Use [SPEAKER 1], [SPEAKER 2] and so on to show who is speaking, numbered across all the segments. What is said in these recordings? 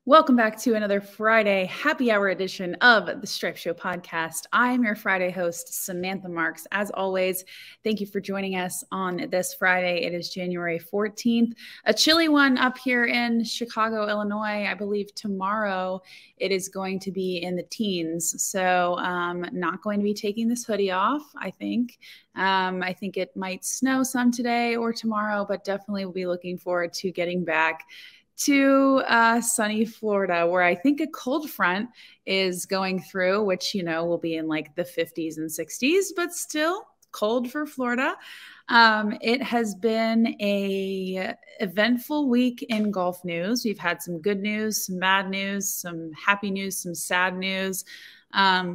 [SPEAKER 1] Welcome back to another Friday happy hour edition of the Stripe Show podcast. I'm your Friday host, Samantha Marks. As always, thank you for joining us on this Friday. It is January 14th, a chilly one up here in Chicago, Illinois. I believe tomorrow it is going to be in the teens. So not going to be taking this hoodie off, I think. I think it might snow some today or tomorrow, but definitely will be looking forward to getting back to sunny Florida, where I think a cold front is going through, which, will be in like the 50s and 60s, but still cold for Florida. It has been a eventful week in golf news. We've had some good news, some bad news, some happy news, some sad news.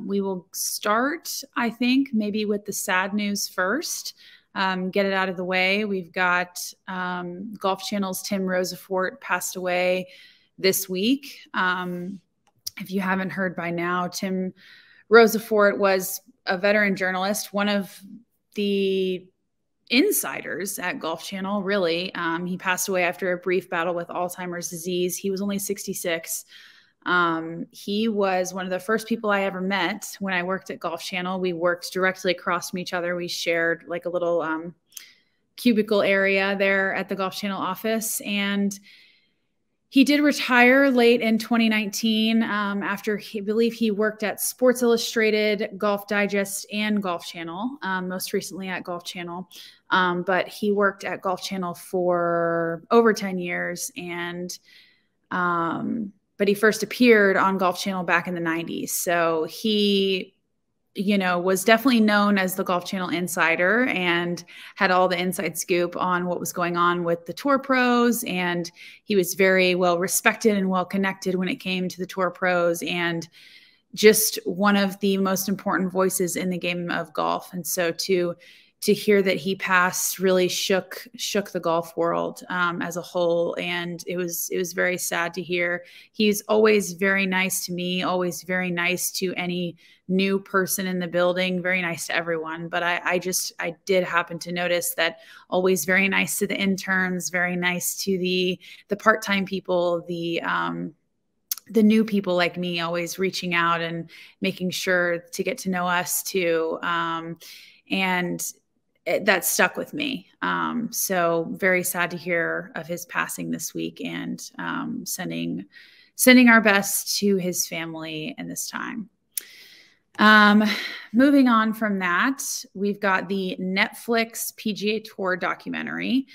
[SPEAKER 1] We will start, I think, maybe with the sad news first. Get it out of the way. We've got Golf Channel's Tim Rosaforte passed away this week. If you haven't heard by now, Tim Rosaforte was a veteran journalist, one of the insiders at Golf Channel, really. He passed away after a brief battle with Alzheimer's disease. He was only 66. He was one of the first people I ever met when I worked at Golf Channel. We worked directly across from each other. We shared like a little cubicle area there at the Golf Channel office. And he did retire late in 2019 after I believe he worked at Sports Illustrated, Golf Digest, and Golf Channel, most recently at Golf Channel. But he worked at Golf Channel for over 10 years. And but he first appeared on Golf Channel back in the 90s. So he, was definitely known as the Golf Channel insider and had all the inside scoop on what was going on with the tour pros. And he was very well respected and well connected when it came to the tour pros, and just one of the most important voices in the game of golf. And so to hear that he passed really shook the golf world as a whole. And it was very sad to hear. He's always very nice to me, always very nice to any new person in the building, very nice to everyone. But I did happen to notice that always very nice to the interns, very nice to the part-time people, the new people like me, always reaching out and making sure to get to know us too. And that stuck with me. So very sad to hear of his passing this week, and sending our best to his family in this time. Moving on from that, we've got the Netflix PGA Tour documentary,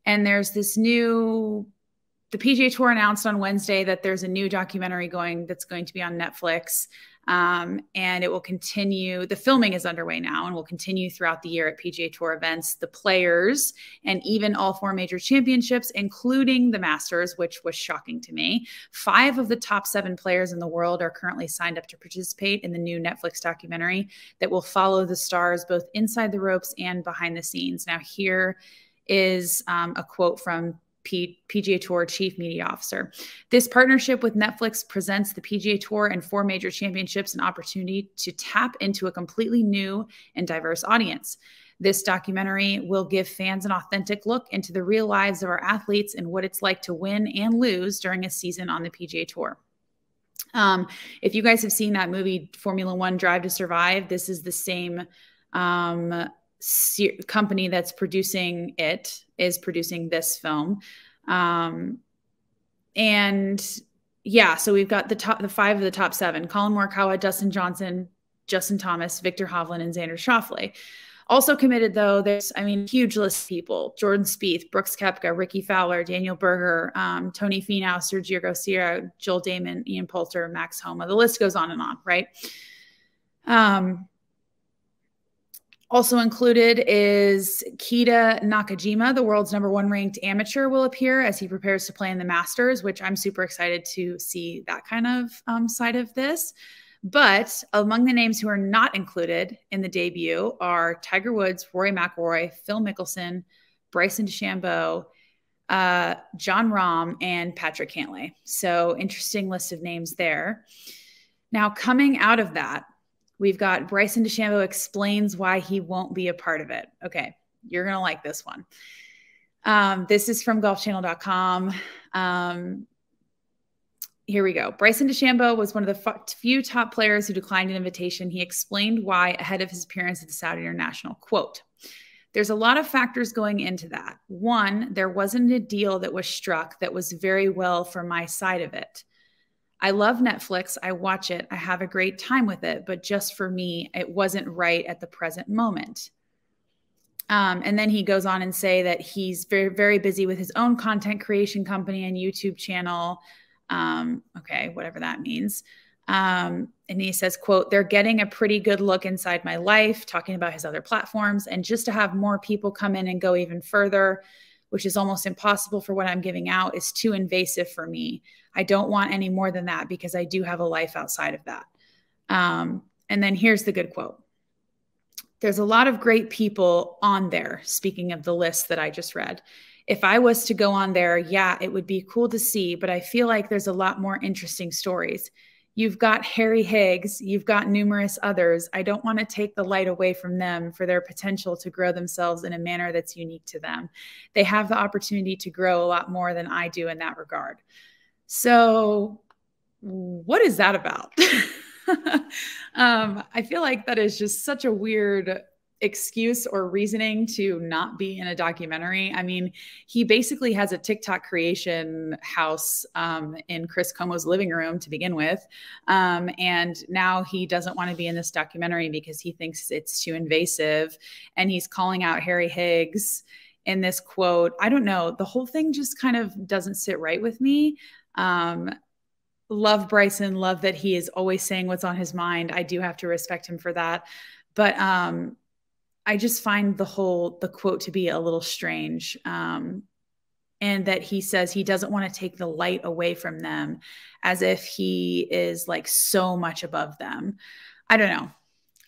[SPEAKER 1] and there's this the PGA Tour announced on Wednesday that there's a new documentary that's going to be on Netflix. And it will continue. The filming is underway now and will continue throughout the year at PGA Tour events, the players, and even all 4 major championships, including the Masters, which was shocking to me. 5 of the top 7 players in the world are currently signed up to participate in the new Netflix documentary that will follow the stars both inside the ropes and behind the scenes. Now, here is a quote from PGA Tour Chief Media Officer. This partnership with Netflix presents the PGA Tour and 4 major championships an opportunity to tap into a completely new and diverse audience. This documentary will give fans an authentic look into the real lives of our athletes and what it's like to win and lose during a season on the PGA Tour. If you guys have seen that movie, Formula One Drive to Survive, this is the same company that's producing it is producing this film. And yeah, so we've got the 5 of the top 7: Colin Morikawa, Dustin Johnson, Justin Thomas, Viktor Hovland, and Xander Schauffele. Also committed, though, there's, huge list of people: Jordan Spieth, Brooks Koepka, Ricky Fowler, Daniel Berger, Tony Finau, Sergio Garcia, Joel Damon, Ian Poulter, Max Homa. The list goes on and on, right? Also included is Keita Nakajima, the world's #1 ranked amateur, will appear as he prepares to play in the Masters, which I'm super excited to see that kind of side of this. But among the names who are not included in the debut are Tiger Woods, Rory McIlroy, Phil Mickelson, Bryson DeChambeau, Jon Rahm, and Patrick Cantlay. So interesting list of names there. Now, coming out of that, we've got Bryson DeChambeau explains why he won't be a part of it. Okay, you're going to like this one. This is from golfchannel.com. here we go. Bryson DeChambeau was one of the few top players who declined an invitation. He explained why ahead of his appearance at the Saudi International. Quote, "There's a lot of factors going into that. One, there wasn't a deal that was struck that was very well for my side of it. I love Netflix. I watch it. I have a great time with it. But just for me, it wasn't right at the present moment." And then he goes on and say that he's very, very busy with his own content creation company and YouTube channel. Okay, whatever that means. And he says, quote, "They're getting a pretty good look inside my life," talking about his other platforms. "And just to have more people come in and go even further, which is almost impossible for what I'm giving out, is too invasive for me. I don't want any more than that because I do have a life outside of that." And then here's the good quote. "There's a lot of great people on there," speaking of the list that I just read. "If I was to go on there, yeah, it would be cool to see, but I feel like there's a lot more interesting stories. You've got Harry Higgs, you've got numerous others. I don't want to take the light away from them for their potential to grow themselves in a manner that's unique to them. They have the opportunity to grow a lot more than I do in that regard." So what is that about? I feel like that is just such a weird excuse or reasoning to not be in a documentary. I mean, he basically has a TikTok creation house in Chris Como's living room to begin with. And now he doesn't want to be in this documentary because he thinks it's too invasive. And he's calling out Harry Higgs in this quote. I don't know. The whole thing just kind of doesn't sit right with me. Love Bryson, love that he is always saying what's on his mind. I do have to respect him for that. But I just find the quote to be a little strange. And that he says he doesn't want to take the light away from them as if he is like so much above them. I don't know.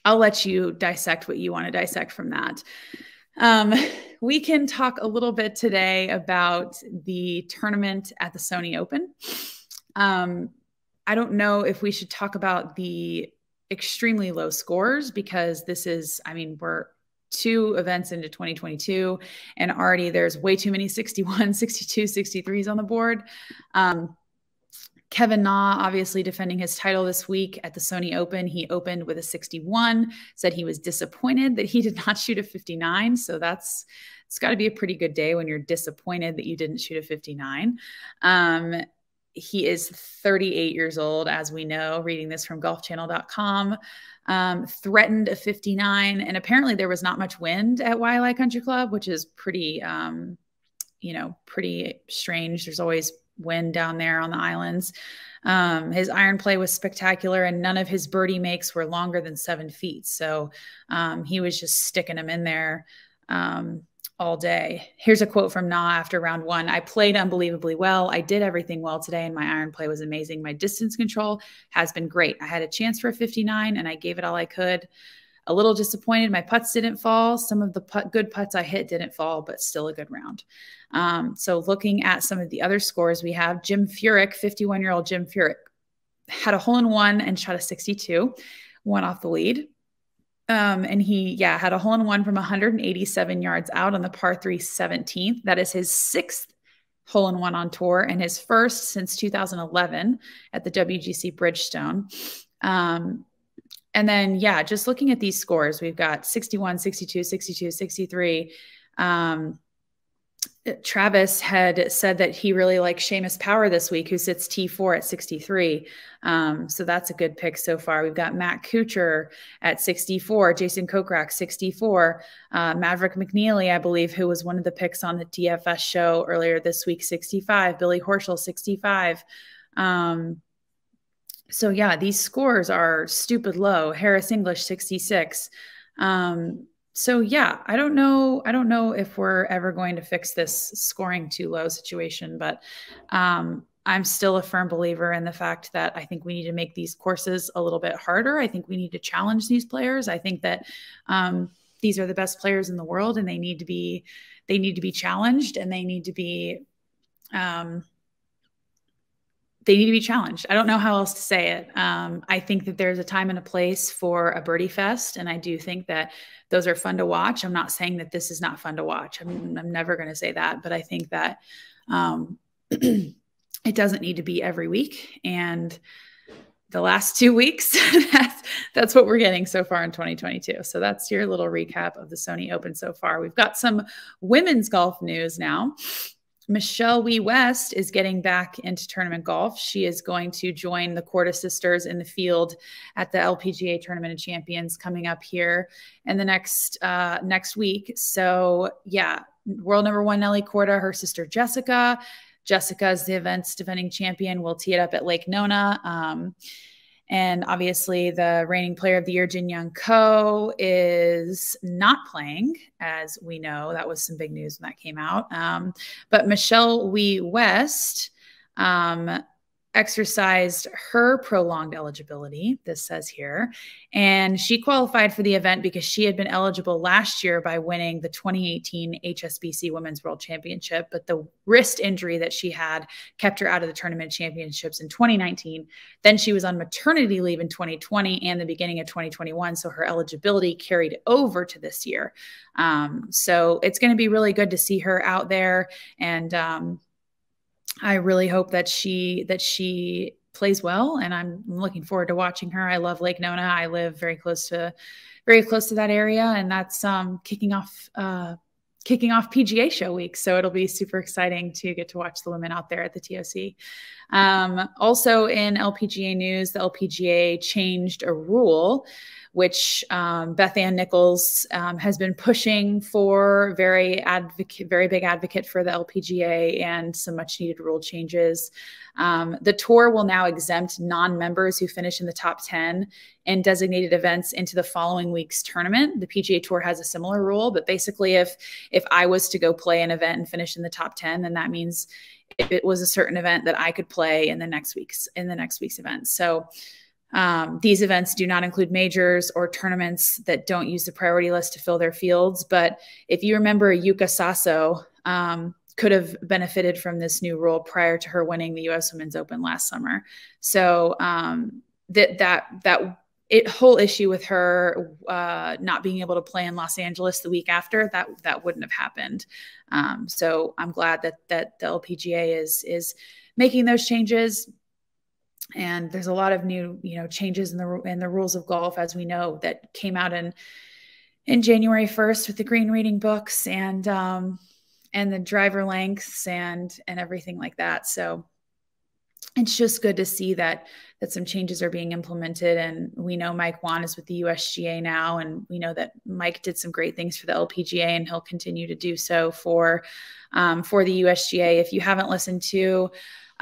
[SPEAKER 1] I'll let you dissect what you want to dissect from that. We can talk a little bit today about the tournament at the Sony Open. I don't know if we should talk about the extremely low scores because this is, I mean, we're 2 events into 2022 and already there's way too many 61, 62, 63s on the board. Kevin Na, obviously defending his title this week at the Sony Open. He opened with a 61, said he was disappointed that he did not shoot a 59. So it's got to be a pretty good day when you're disappointed that you didn't shoot a 59. He is 38 years old, as we know, reading this from golfchannel.com, threatened a 59. And apparently there was not much wind at Wie Country Club, which is pretty, pretty strange. There's always wind down there on the islands. His iron play was spectacular and none of his birdie makes were longer than 7 feet. So he was just sticking them in there all day. Here's a quote from Na after round 1. "I played unbelievably well. I did everything well today and my iron play was amazing. My distance control has been great. I had a chance for a 59 and I gave it all I could. A little disappointed my putts didn't fall. Some of the good putts I hit didn't fall, but still a good round." So looking at some of the other scores, we have Jim Furyk, 51-year-old Jim Furyk, had a hole-in-one and shot a 62, one off the lead. And he, had a hole-in-one from 187 yards out on the par 3 17th. That is his 6th hole-in-one on tour and his first since 2011 at the WGC Bridgestone. And then, just looking at these scores, we've got 61, 62, 62, 63. Travis had said that he really likes Seamus Power this week, who sits T4 at 63. So that's a good pick so far. We've got Matt Kuchar at 64, Jason Kokrak, 64, Maverick McNeely, I believe, who was one of the picks on the DFS show earlier this week, 65, Billy Horschel, 65. So these scores are stupid low. Harris English, 66. So I don't know if we're ever going to fix this scoring too low situation, but I'm still a firm believer in the fact that I think we need to make these courses a little bit harder. I think we need to challenge these players. I think that these are the best players in the world and they need to be challenged and they need to be challenged. I don't know how else to say it. I think that there's a time and a place for a birdie fest. And I do think that those are fun to watch. I'm not saying that this is not fun to watch. I'm never going to say that, but I think that it doesn't need to be every week. And the last 2 weeks, that's what we're getting so far in 2022. So that's your little recap of the Sony Open so far. We've got some women's golf news now. Wie West is getting back into tournament golf. She is going to join the Korda sisters in the field at the LPGA Tournament of Champions coming up here in the next week. So yeah, world number 1 Nelly Korda, her sister Jessica. Jessica is the event's defending champion. We'll tee it up at Lake Nona. And obviously the reigning player of the year, Jin Young Ko, is not playing, as we know. That was some big news when that came out. But Wie West exercised her prolonged eligibility, this says here, and she qualified for the event because she had been eligible last year by winning the 2018 HSBC Women's World Championship, but the wrist injury that she had kept her out of the tournament championships in 2019. Then she was on maternity leave in 2020 and the beginning of 2021, so her eligibility carried over to this year. So it's going to be really good to see her out there, and I really hope that she plays well, and I'm looking forward to watching her. I love Lake Nona. I live very close to that area, and that's kicking off PGA show week. So it'll be super exciting to get to watch the women out there at the TOC. Also in LPGA news, the LPGA changed a rule which Beth Ann Nichols has been pushing for, very big advocate for the LPGA and some much needed rule changes. The tour will now exempt non-members who finish in the top 10 in designated events into the following week's tournament. The PGA Tour has a similar rule, but basically if I was to go play an event and finish in the top 10, then that means if it was a certain event that I could play in the next week's event. So these events do not include majors or tournaments that don't use the priority list to fill their fields. But if you remember, Yuka Saso could have benefited from this new rule prior to her winning the U.S. Women's Open last summer. So that whole issue with her not being able to play in Los Angeles the week after, that wouldn't have happened. So I'm glad that the LPGA is making those changes. And there's a lot of new, changes in the rules of golf, as we know, that came out in January 1st with the green reading books and the driver lengths and everything like that. So it's just good to see that some changes are being implemented. And we know Mike Wan is with the USGA now, and we know that Mike did some great things for the LPGA, and he'll continue to do so for the USGA. If you haven't listened to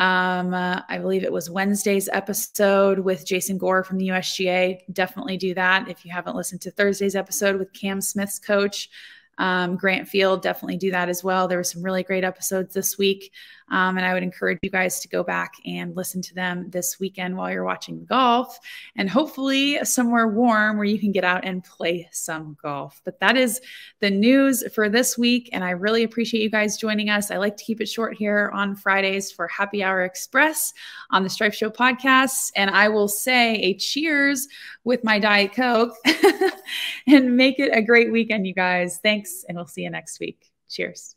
[SPEAKER 1] I believe it was Wednesday's episode with Jason Gore from the USGA, definitely do that. If you haven't listened to Thursday's episode with Cam Smith's coach, Grant Field, definitely do that as well. There were some really great episodes this week. And I would encourage you guys to go back and listen to them this weekend while you're watching the golf, and hopefully somewhere warm where you can get out and play some golf. But that is the news for this week. And I really appreciate you guys joining us. I like to keep it short here on Fridays for Happy Hour Express on the Stripe Show podcast. And I will say a cheers with my Diet Coke and make it a great weekend, you guys. Thanks. And we'll see you next week. Cheers.